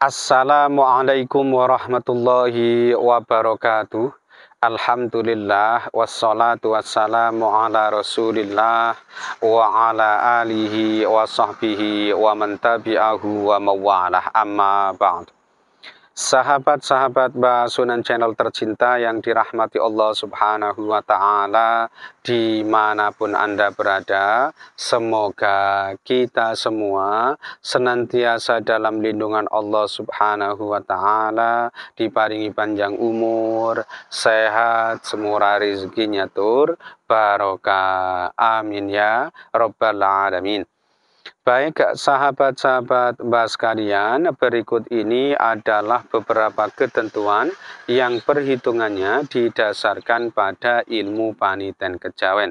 Assalamualaikum warahmatullahi wabarakatuh. Alhamdulillah wassalatu wassalamu ala Rasulillah wa ala alihi wa sahbihi wa man tabi'ahu wa mawalah, amma ba'd. Sahabat-sahabat Basunan channel tercinta yang dirahmati Allah Subhanahu wa Ta'ala, dimanapun Anda berada, semoga kita semua senantiasa dalam lindungan Allah Subhanahu wa Ta'ala, diparingi panjang umur, sehat, semurah rezekinya tur, barokah. Amin ya Rabbal Alamin. Baik sahabat-sahabat Mbak sekalian, berikut ini adalah beberapa ketentuan yang perhitungannya didasarkan pada ilmu paniten kejawen.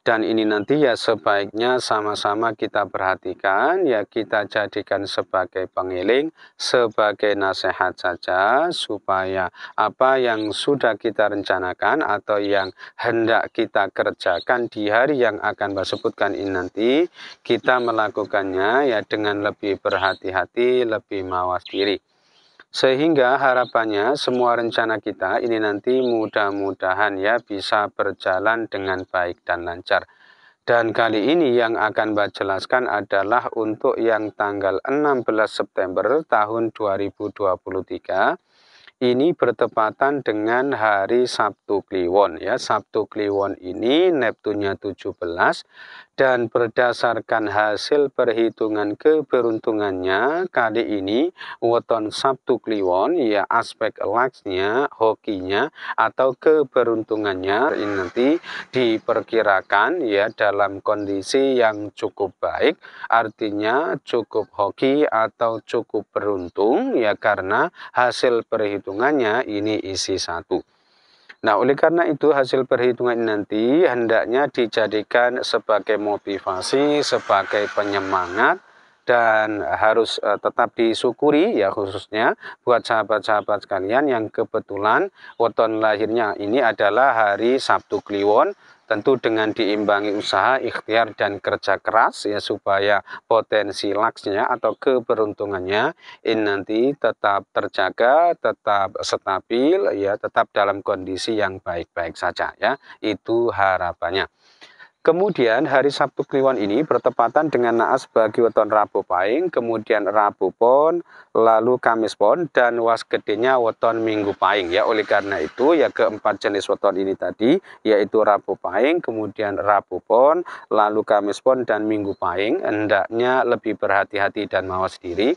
Dan ini nanti ya sebaiknya sama-sama kita perhatikan, ya kita jadikan sebagai pengiling, sebagai nasihat saja, supaya apa yang sudah kita rencanakan atau yang hendak kita kerjakan di hari yang akan saya sebutkan ini nanti, kita melakukannya ya dengan lebih berhati-hati, lebih mawas diri. Sehingga harapannya semua rencana kita ini nanti mudah-mudahan ya bisa berjalan dengan baik dan lancar. Dan kali ini yang akan saya jelaskan adalah untuk yang tanggal 16 September tahun 2023. Ini bertepatan dengan hari Sabtu Kliwon ya. Sabtu Kliwon ini Neptunnya 17 dan berdasarkan hasil perhitungan keberuntungannya kali ini weton Sabtu Kliwon ya, aspek laksnya, hokinya atau keberuntungannya ini nanti diperkirakan ya dalam kondisi yang cukup baik, artinya cukup hoki atau cukup beruntung ya, karena hasil perhitungannya ini isi 1. Nah, oleh karena itu hasil perhitungan ini nanti hendaknya dijadikan sebagai motivasi, sebagai penyemangat, dan harus tetap disyukuri ya, khususnya buat sahabat-sahabat sekalian yang kebetulan weton lahirnya ini adalah hari Sabtu Kliwon. Tentu dengan diimbangi usaha, ikhtiar, dan kerja keras ya, supaya potensi laksnya atau keberuntungannya ini nanti tetap terjaga, tetap stabil ya, tetap dalam kondisi yang baik-baik saja ya. Itu harapannya. Kemudian hari Sabtu Kliwon ini bertepatan dengan naas bagi weton Rabu Pahing, kemudian Rabu Pon, lalu Kamis Pon, dan was gedenya weton Minggu Pahing ya. Oleh karena itu ya keempat jenis weton ini tadi, yaitu Rabu Pahing, kemudian Rabu Pon, lalu Kamis Pon, dan Minggu Pahing, hendaknya lebih berhati-hati dan mawas diri.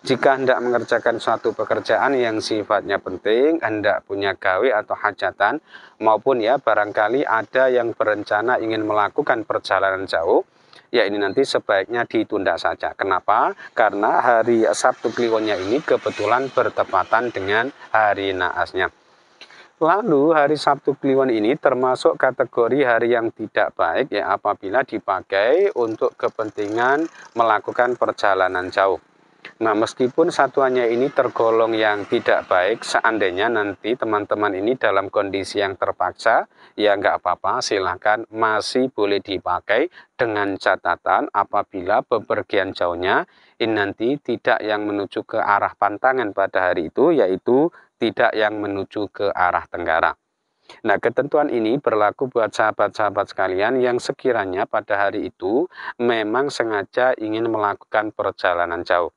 Jika hendak mengerjakan suatu pekerjaan yang sifatnya penting, hendak punya gawe atau hajatan, maupun ya barangkali ada yang berencana ingin melakukan perjalanan jauh, ya ini nanti sebaiknya ditunda saja. Kenapa? Karena hari Sabtu Kliwonnya ini kebetulan bertepatan dengan hari naasnya. Lalu hari Sabtu Kliwon ini termasuk kategori hari yang tidak baik ya apabila dipakai untuk kepentingan melakukan perjalanan jauh. Nah, meskipun satuannya ini tergolong yang tidak baik, seandainya nanti teman-teman ini dalam kondisi yang terpaksa, ya nggak apa-apa, silahkan masih boleh dipakai dengan catatan apabila bepergian jauhnya ini nanti tidak yang menuju ke arah pantangan pada hari itu, yaitu tidak yang menuju ke arah tenggara. Nah, ketentuan ini berlaku buat sahabat-sahabat sekalian yang sekiranya pada hari itu memang sengaja ingin melakukan perjalanan jauh.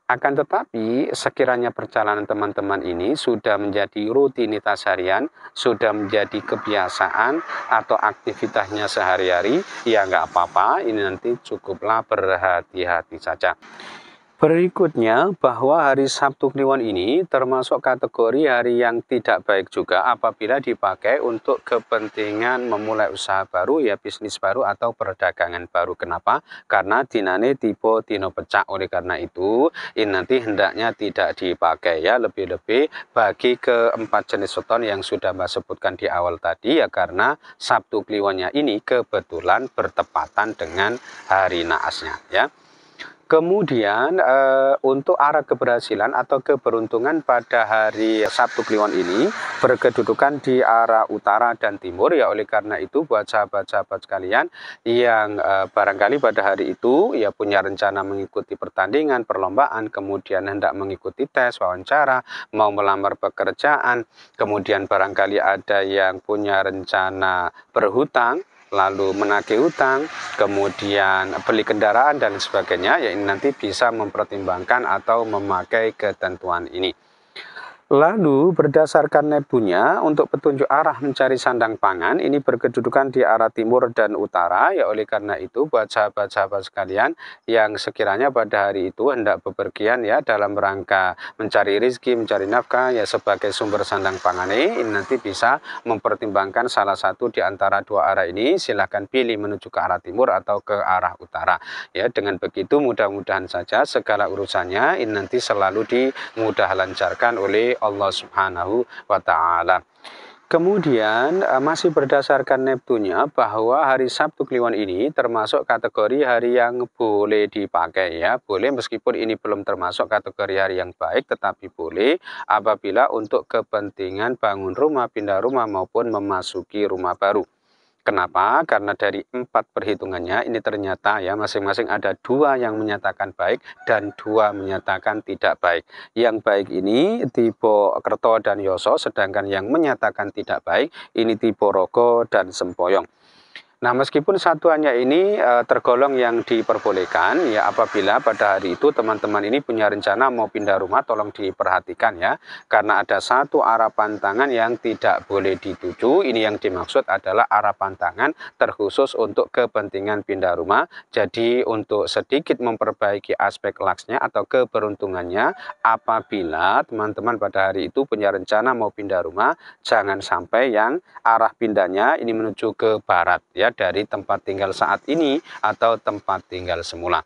Akan tetapi, sekiranya perjalanan teman-teman ini sudah menjadi rutinitas harian, sudah menjadi kebiasaan atau aktivitasnya sehari-hari, ya nggak apa-apa, ini nanti cukuplah berhati-hati saja. Berikutnya, bahwa hari Sabtu Kliwon ini termasuk kategori hari yang tidak baik juga apabila dipakai untuk kepentingan memulai usaha baru, ya bisnis baru atau perdagangan baru. Kenapa? Karena dinane tipe dino pecah. Oleh karena itu, ini nanti hendaknya tidak dipakai ya, lebih-lebih bagi keempat jenis weton yang sudah Mbak sebutkan di awal tadi ya, karena Sabtu Kliwonnya ini kebetulan bertepatan dengan hari naasnya ya. Kemudian untuk arah keberhasilan atau keberuntungan pada hari Sabtu Kliwon ini berkedudukan di arah utara dan timur, ya. Oleh karena itu buat sahabat-sahabat sekalian yang barangkali pada hari itu ya punya rencana mengikuti pertandingan, perlombaan, kemudian hendak mengikuti tes, wawancara, mau melamar pekerjaan, kemudian barangkali ada yang punya rencana berhutang, lalu menagih utang, kemudian beli kendaraan dan sebagainya, ya ini nanti bisa mempertimbangkan atau memakai ketentuan ini. Lalu berdasarkan nebunya untuk petunjuk arah mencari sandang pangan ini berkedudukan di arah timur dan utara, ya. Oleh karena itu buat sahabat-sahabat sekalian yang sekiranya pada hari itu hendak bepergian ya dalam rangka mencari rezeki, mencari nafkah ya sebagai sumber sandang pangan ini nanti bisa mempertimbangkan salah satu di antara dua arah ini, silahkan pilih menuju ke arah timur atau ke arah utara, ya. Dengan begitu mudah-mudahan saja segala urusannya ini nanti selalu dimudah lancarkan oleh Allah Subhanahu wa Ta'ala. Kemudian masih berdasarkan neptunya bahwa hari Sabtu Kliwon ini termasuk kategori hari yang boleh dipakai, ya. Boleh meskipun ini belum termasuk kategori hari yang baik, tetapi boleh apabila untuk kepentingan bangun rumah, pindah rumah maupun memasuki rumah baru. Kenapa? Karena dari 4 perhitungannya ini ternyata ya masing-masing ada 2 yang menyatakan baik dan 2 menyatakan tidak baik. Yang baik ini tipe Kerto dan Yoso, sedangkan yang menyatakan tidak baik ini tipe Rogo dan Sempoyong. Nah, meskipun satuannya ini tergolong yang diperbolehkan, ya apabila pada hari itu teman-teman ini punya rencana mau pindah rumah, tolong diperhatikan ya, karena ada satu arah pantangan yang tidak boleh dituju. Ini yang dimaksud adalah arah pantangan terkhusus untuk kepentingan pindah rumah. Jadi untuk sedikit memperbaiki aspek laksnya atau keberuntungannya, apabila teman-teman pada hari itu punya rencana mau pindah rumah, jangan sampai yang arah pindahnya ini menuju ke barat, ya, dari tempat tinggal saat ini atau tempat tinggal semula.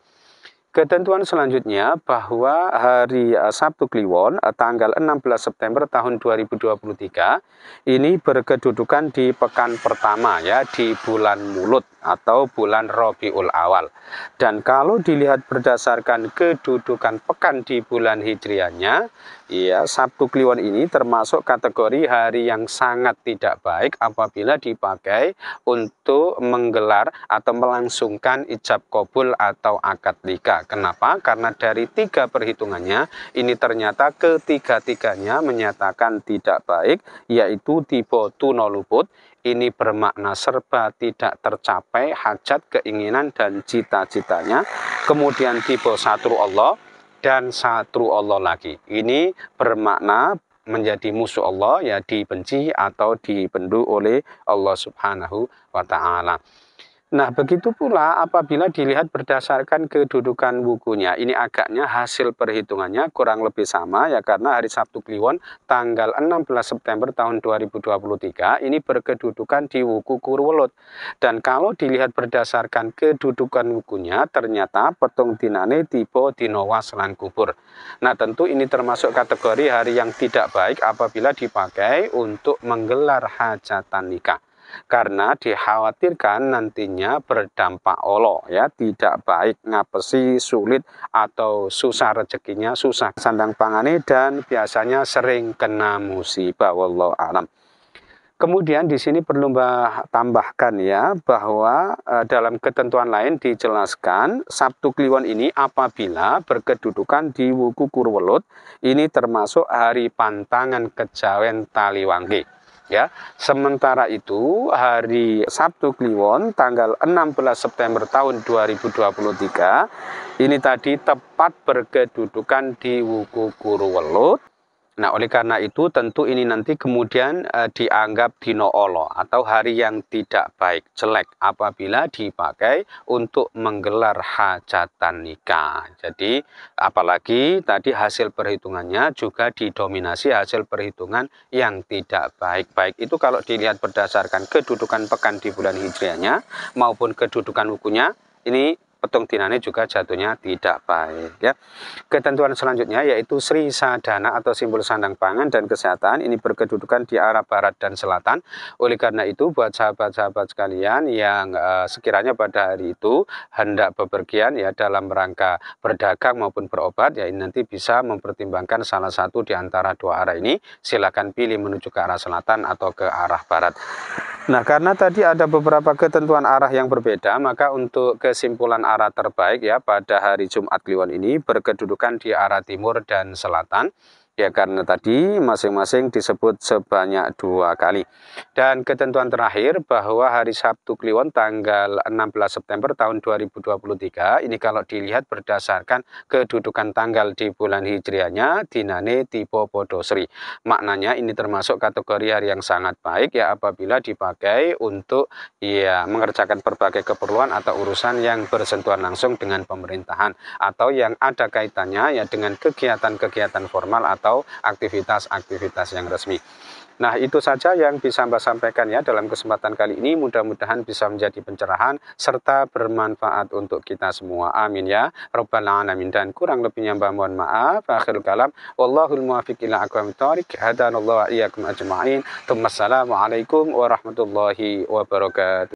Ketentuan selanjutnya bahwa hari Sabtu Kliwon tanggal 16 September tahun 2023 ini berkedudukan di pekan pertama, ya, di bulan Mulut atau bulan Rabiul Awal. Dan kalau dilihat berdasarkan kedudukan pekan di bulan Hijriahnya, ya, Sabtu Kliwon ini termasuk kategori hari yang sangat tidak baik apabila dipakai untuk menggelar atau melangsungkan ijab kabul atau akad nikah. Kenapa? Karena dari 3 perhitungannya ini ternyata ketiga-tiganya menyatakan tidak baik, yaitu tipe Tuno Luput. Ini bermakna serba tidak tercapai hajat, keinginan dan cita-citanya. Kemudian tipe Satru Allah dan Satru Allah lagi. Ini bermakna menjadi musuh Allah, ya, dibenci atau dibendu oleh Allah Subhanahu wa Ta'ala. Nah, begitu pula apabila dilihat berdasarkan kedudukan wukunya. Ini agaknya hasil perhitungannya kurang lebih sama, ya, karena hari Sabtu Kliwon tanggal 16 September tahun 2023 ini berkedudukan di wuku Kurwelut. Dan kalau dilihat berdasarkan kedudukan wukunya, ternyata petung dinane tipe dino waslan kubur. Nah, tentu ini termasuk kategori hari yang tidak baik apabila dipakai untuk menggelar hajatan nikah. Karena dikhawatirkan nantinya berdampak olo, ya, tidak baik, ngapesi, sulit atau susah rezekinya, susah sandang pangane dan biasanya sering kena musibah. Wallahu a'lam. Kemudian di sini perlu tambahkan ya bahwa dalam ketentuan lain dijelaskan Sabtu Kliwon ini apabila berkedudukan di wuku Kurwelut ini termasuk hari pantangan kejawen Taliwangi. Ya, sementara itu hari Sabtu Kliwon tanggal 16 September tahun 2023 ini tadi tepat berkedudukan di wuku Kurwelut. Nah, oleh karena itu tentu ini nanti kemudian dianggap dino olo atau hari yang tidak baik, jelek apabila dipakai untuk menggelar hajatan nikah. Jadi apalagi tadi hasil perhitungannya juga didominasi hasil perhitungan yang tidak baik. Baik itu kalau dilihat berdasarkan kedudukan pekan di bulan Hijriahnya maupun kedudukan wukunya, ini petung dinane juga jatuhnya tidak baik ya. Ketentuan selanjutnya yaitu Sri Sadana atau simbol sandang pangan dan kesehatan ini berkedudukan di arah barat dan selatan. Oleh karena itu buat sahabat-sahabat sekalian yang sekiranya pada hari itu hendak bepergian ya dalam rangka berdagang maupun berobat ya ini nanti bisa mempertimbangkan salah satu di antara dua arah ini. Silakan pilih menuju ke arah selatan atau ke arah barat. Nah, karena tadi ada beberapa ketentuan arah yang berbeda, maka untuk kesimpulan arah terbaik ya pada hari Jumat Kliwon ini berkedudukan di arah timur dan selatan. Ya karena tadi masing-masing disebut sebanyak 2 kali. Dan ketentuan terakhir bahwa hari Sabtu Kliwon tanggal 16 September tahun 2023 ini kalau dilihat berdasarkan kedudukan tanggal di bulan hijriahnya dinane tipe podosri. Maknanya ini termasuk kategori hari yang sangat baik ya apabila dipakai untuk ya mengerjakan berbagai keperluan atau urusan yang bersentuhan langsung dengan pemerintahan atau yang ada kaitannya ya dengan kegiatan-kegiatan formal atau aktivitas-aktivitas yang resmi. Nah, itu saja yang bisa Mbak sampaikan ya dalam kesempatan kali ini. Mudah-mudahan bisa menjadi pencerahan serta bermanfaat untuk kita semua. Amin ya Rabbal alamin. Dan kurang lebihnya Mbak mohon maaf. Akhirul kalam. Wallahul muwaffiq ila aqwamit thoriq. Hadanallahu wa iyyakum ajma'in. Assalamualaikum warahmatullahi wabarakatuh.